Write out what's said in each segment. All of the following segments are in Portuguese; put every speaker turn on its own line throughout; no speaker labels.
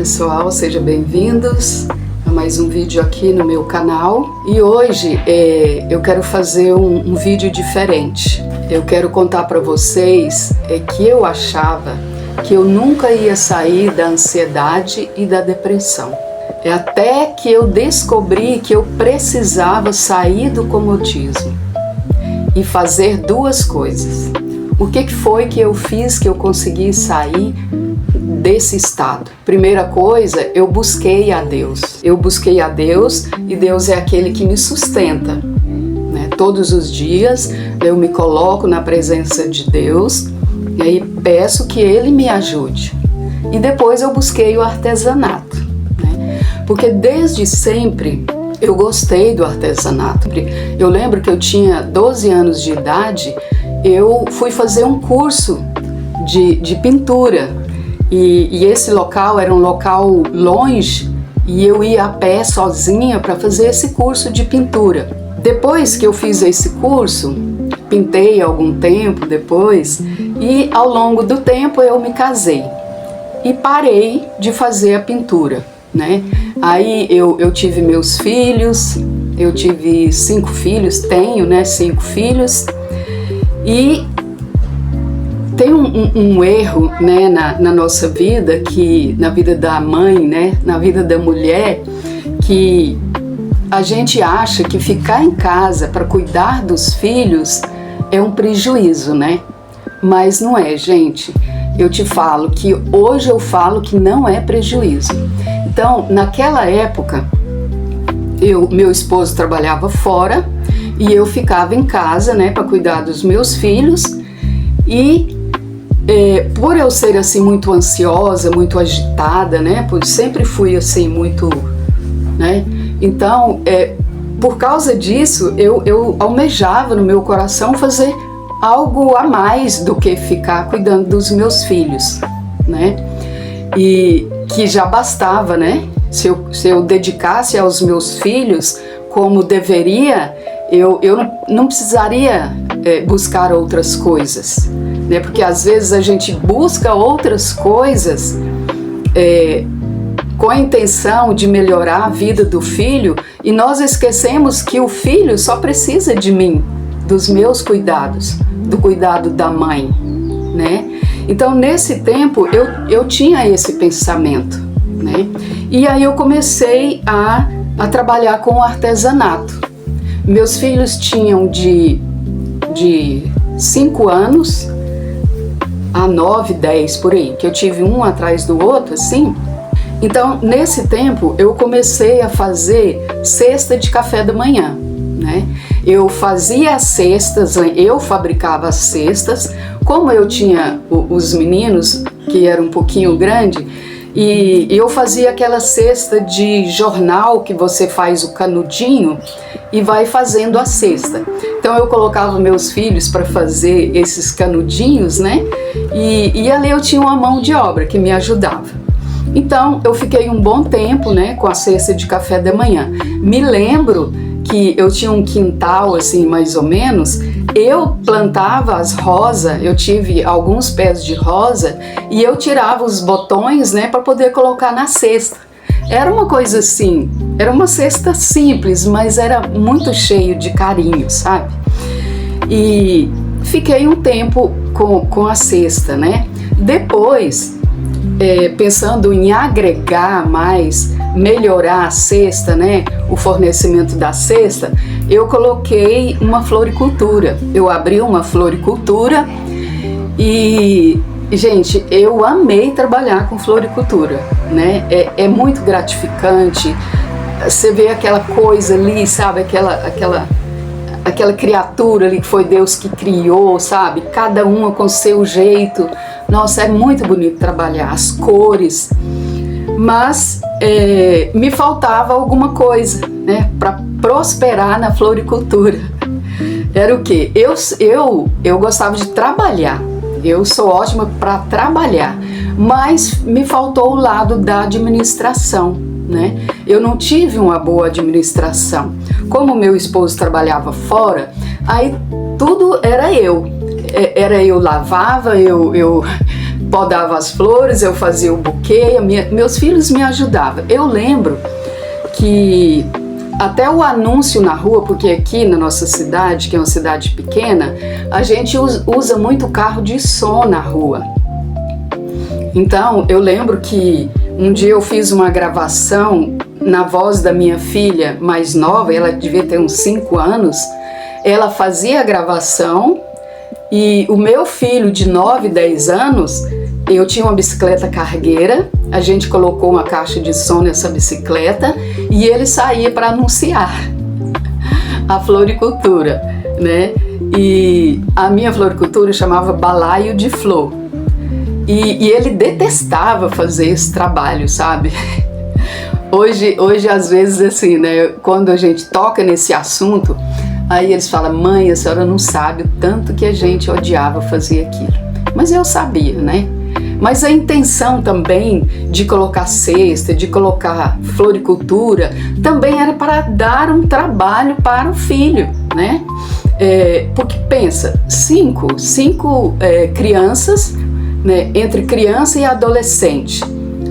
pessoal, sejam bem-vindos a mais um vídeo aqui no meu canal. E hoje eu quero fazer um vídeo diferente. Eu quero contar para vocês que eu achava que eu nunca ia sair da ansiedade e da depressão. É até que eu descobri que eu precisava sair do comodismo e fazer duas coisas. O que foi que eu fiz que eu consegui sair desse estado? Primeira coisa, eu busquei a Deus. Eu busquei a Deus e Deus é aquele que me sustenta, né? Todos os dias eu me coloco na presença de Deus e aí peço que Ele me ajude. E depois eu busquei o artesanato, né? Porque desde sempre eu gostei do artesanato. Eu lembro que eu tinha 12 anos de idade, eu fui fazer um curso de pintura e esse local era um local longe e eu ia a pé sozinha para fazer esse curso de pintura. Depois que eu fiz esse curso, pintei algum tempo depois e ao longo do tempo eu me casei e parei de fazer a pintura, né? Aí eu tive meus filhos, eu tive 5 filhos, tenho, né, 5 filhos. E tem um erro, né, na nossa vida, que na vida da mãe, né, na vida da mulher, que a gente acha que ficar em casa para cuidar dos filhos é um prejuízo, né? Mas não é, gente. Eu te falo que hoje eu falo que não é prejuízo. Então, naquela época, meu esposo trabalhava fora e eu ficava em casa, né, para cuidar dos meus filhos. E por eu ser assim muito ansiosa, muito agitada, né, sempre fui assim muito, né, então por causa disso eu almejava no meu coração fazer algo a mais do que ficar cuidando dos meus filhos, né, e que já bastava, né, se eu dedicasse aos meus filhos como deveria, eu não precisaria buscar outras coisas, né? Porque às vezes a gente busca outras coisas com a intenção de melhorar a vida do filho e nós esquecemos que o filho só precisa de mim, dos meus cuidados, do cuidado da mãe, né? Então nesse tempo eu tinha esse pensamento, né? E aí eu comecei a trabalhar com o artesanato. Meus filhos tinham de 5 anos a 9, 10 por aí, que eu tive um atrás do outro, assim. Então, nesse tempo, eu comecei a fazer cesta de café da manhã, né? Eu fazia as cestas, eu fabricava as cestas, como eu tinha os meninos, que eram um pouquinho grandes, e eu fazia aquela cesta de jornal que você faz o canudinho e vai fazendo a cesta. Então eu colocava meus filhos para fazer esses canudinhos, né? E ali eu tinha uma mão de obra que me ajudava. Então eu fiquei um bom tempo, né, com a cesta de café da manhã. Me lembro que eu tinha um quintal assim, mais ou menos. Eu plantava as rosas, eu tive alguns pés de rosa e eu tirava os botões, né, para poder colocar na cesta. Era uma coisa assim, era uma cesta simples, mas era muito cheio de carinho, sabe? E fiquei um tempo com a cesta, né? Depois, pensando em agregar mais, melhorar a cesta, né? O fornecimento da cesta, eu coloquei uma floricultura. Eu abri uma floricultura e, gente, eu amei trabalhar com floricultura, né? É muito gratificante. Você vê aquela coisa ali, sabe? Aquela criatura ali que foi Deus que criou, sabe? Cada uma com seu jeito. Nossa, é muito bonito trabalhar, as cores. Mas me faltava alguma coisa, né, para prosperar na floricultura. Era o quê? Eu gostava de trabalhar. Eu sou ótima para trabalhar, mas me faltou o lado da administração, né? Eu não tive uma boa administração. Como meu esposo trabalhava fora, aí tudo era eu. Eu lavava, eu podava as flores, eu fazia o buquê, meus filhos me ajudavam. Eu lembro que até o anúncio na rua, porque aqui na nossa cidade, que é uma cidade pequena, a gente usa muito carro de som na rua. Então, eu lembro que um dia eu fiz uma gravação na voz da minha filha mais nova, ela devia ter uns 5 anos, ela fazia a gravação e o meu filho de 9, 10 anos, eu tinha uma bicicleta cargueira, a gente colocou uma caixa de som nessa bicicleta e ele saía para anunciar a floricultura, né? E a minha floricultura chamava Balaio de Flor. E ele detestava fazer esse trabalho, sabe? Hoje, às vezes, assim, né? Quando a gente toca nesse assunto, aí eles falam: mãe, a senhora não sabe o tanto que a gente odiava fazer aquilo. Mas eu sabia, né? Mas a intenção também de colocar cesta, de colocar floricultura, também era para dar um trabalho para o filho, né? Porque pensa, cinco crianças, né, entre criança e adolescente,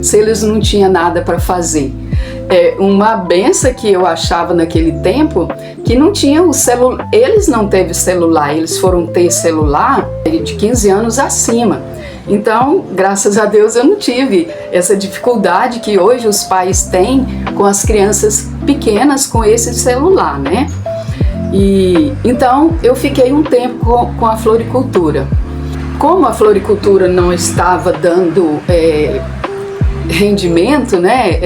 se eles não tinham nada para fazer. Uma benção que eu achava naquele tempo, que não tinha o celular, eles não teve celular, eles foram ter celular de 15 anos acima. Então, graças a Deus, eu não tive essa dificuldade que hoje os pais têm com as crianças pequenas com esse celular, né? E então eu fiquei um tempo com a floricultura. Como a floricultura não estava dando rendimento, né?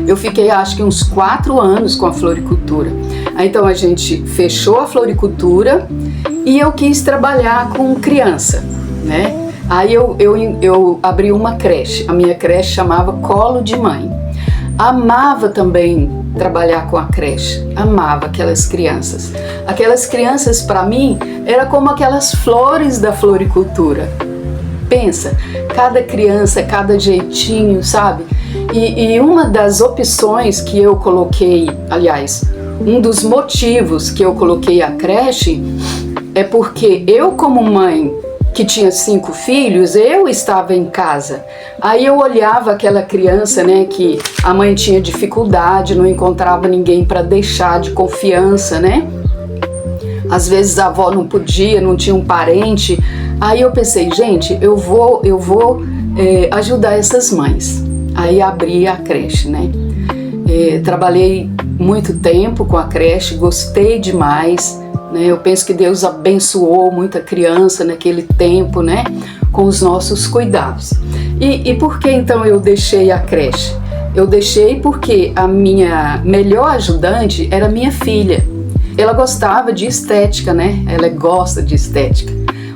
Eu fiquei acho que uns 4 anos com a floricultura. Então a gente fechou a floricultura e eu quis trabalhar com criança, né? Aí eu abri uma creche, a minha creche chamava Colo de Mãe. Amava também trabalhar com a creche, amava aquelas crianças. Aquelas crianças para mim era como aquelas flores da floricultura. Pensa, cada criança, cada jeitinho, sabe? E uma das opções que eu coloquei, aliás, um dos motivos que eu coloquei a creche é porque eu, como mãe que tinha 5 filhos, eu estava em casa. Aí eu olhava aquela criança, né, que a mãe tinha dificuldade, não encontrava ninguém para deixar de confiança, né? Às vezes a avó não podia, não tinha um parente. Aí eu pensei, gente, eu vou ajudar essas mães. Aí abri a creche, né? Trabalhei muito tempo com a creche, gostei demais. Eu penso que Deus abençoou muita criança naquele tempo, né, com os nossos cuidados. E por que então eu deixei a creche? Eu deixei porque a minha melhor ajudante era minha filha. Ela gostava de estética, né? Ela gosta de estética.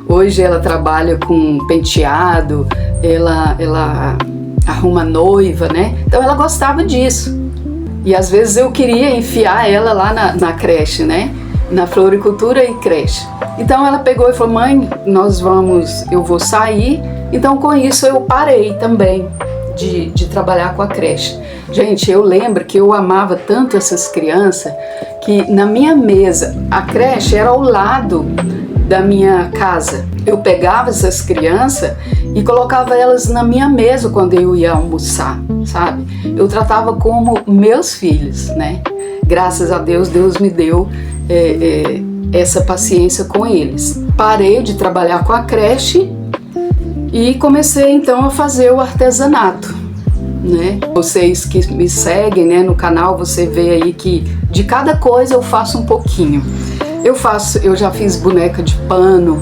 Hoje ela trabalha com penteado, ela arruma noiva, né? Então ela gostava disso. E às vezes eu queria enfiar ela lá na creche, né? Na floricultura e creche. Então ela pegou e falou: mãe, eu vou sair. Então com isso eu parei também de trabalhar com a creche. Gente, eu lembro que eu amava tanto essas crianças que na minha mesa, a creche era ao lado da minha casa. Eu pegava essas crianças e colocava elas na minha mesa quando eu ia almoçar, sabe? Eu tratava como meus filhos, né? Graças a Deus, Deus me deu essa paciência com eles. Parei de trabalhar com a creche e comecei então a fazer o artesanato, né? Vocês que me seguem, né, no canal, você vê aí que de cada coisa eu faço um pouquinho. Eu já fiz boneca de pano,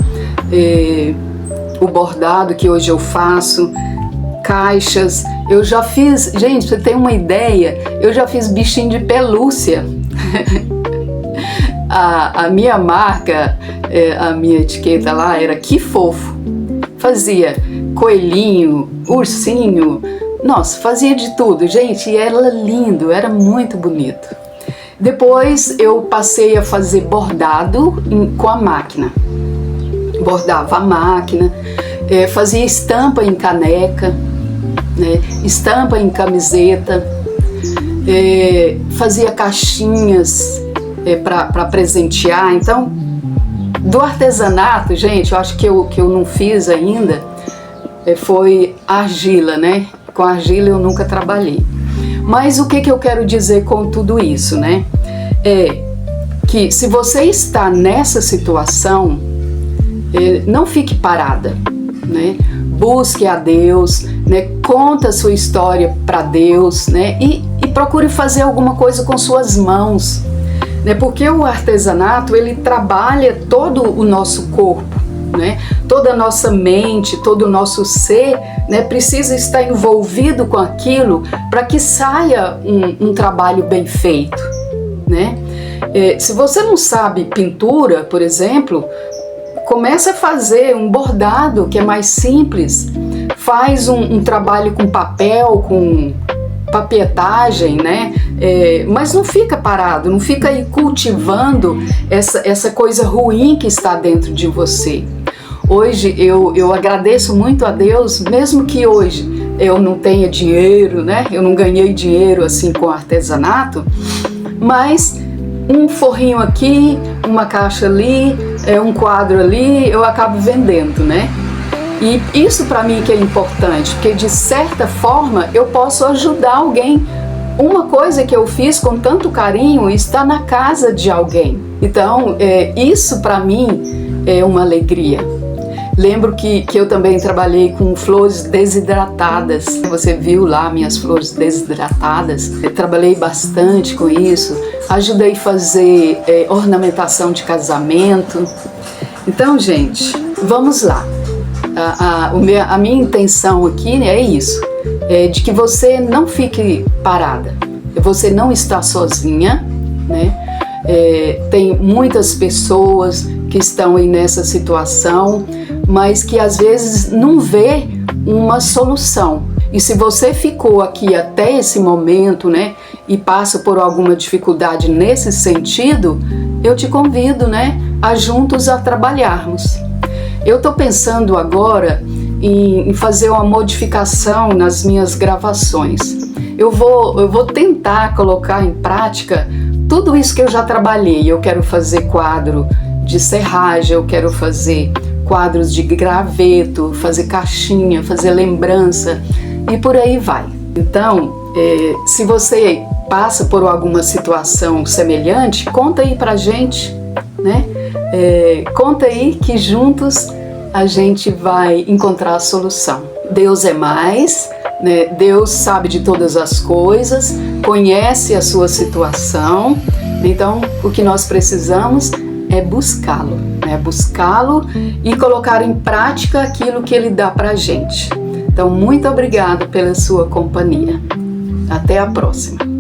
o bordado que hoje eu faço, caixas, eu já fiz, gente, pra você ter uma ideia, eu já fiz bichinho de pelúcia. A minha marca, a minha etiqueta lá era Que Fofo. Fazia coelhinho, ursinho, nossa, fazia de tudo, gente, e era lindo, era muito bonito. Depois eu passei a fazer bordado com a máquina. Bordava a máquina, fazia estampa em caneca, né, estampa em camiseta, fazia caixinhas para presentear. Então, do artesanato, gente, eu acho que eu não fiz ainda foi argila, né? Com argila eu nunca trabalhei. Mas o que eu quero dizer com tudo isso, né? É que se você está nessa situação, não fique parada, né? Busque a Deus, né? Conta a sua história para Deus, né? E procure fazer alguma coisa com suas mãos, né? Porque o artesanato, ele trabalha todo o nosso corpo, né? Toda a nossa mente, todo o nosso ser, né? Precisa estar envolvido com aquilo para que saia um trabalho bem feito, né? Se você não sabe pintura, por exemplo, começa a fazer um bordado que é mais simples, faz um trabalho com papel, com papietagem, né? Mas não fica parado, não fica aí cultivando essa coisa ruim que está dentro de você. Hoje eu agradeço muito a Deus, mesmo que hoje eu não tenha dinheiro, né? Eu não ganhei dinheiro assim com artesanato, mas um forrinho aqui, uma caixa ali, um quadro ali, eu acabo vendendo, né? E isso para mim que é importante, porque de certa forma eu posso ajudar alguém. Uma coisa que eu fiz com tanto carinho está na casa de alguém. Então, isso para mim é uma alegria. Lembro que eu também trabalhei com flores desidratadas. Você viu lá minhas flores desidratadas. Eu trabalhei bastante com isso. Ajudei a fazer ornamentação de casamento. Então, gente, vamos lá. A minha intenção aqui, né, é isso. De que você não fique parada. Você não está sozinha, né? Tem muitas pessoas que estão aí nessa situação, mas que às vezes não vê uma solução. E se você ficou aqui até esse momento, né, e passa por alguma dificuldade nesse sentido, eu te convido, né, a juntos a trabalharmos. Eu estou pensando agora em fazer uma modificação nas minhas gravações. Eu vou tentar colocar em prática tudo isso que eu já trabalhei. Eu quero fazer quadro de serragem, eu quero fazer quadros de graveto, fazer caixinha, fazer lembrança e por aí vai. Então, se você passa por alguma situação semelhante, conta aí pra gente, né? Conta aí que juntos a gente vai encontrar a solução. Deus é mais, né? Deus sabe de todas as coisas, conhece a sua situação, então o que nós precisamos é buscá-lo, né? Buscá-lo e colocar em prática aquilo que Ele dá pra gente. Então, muito obrigada pela sua companhia. Até a próxima.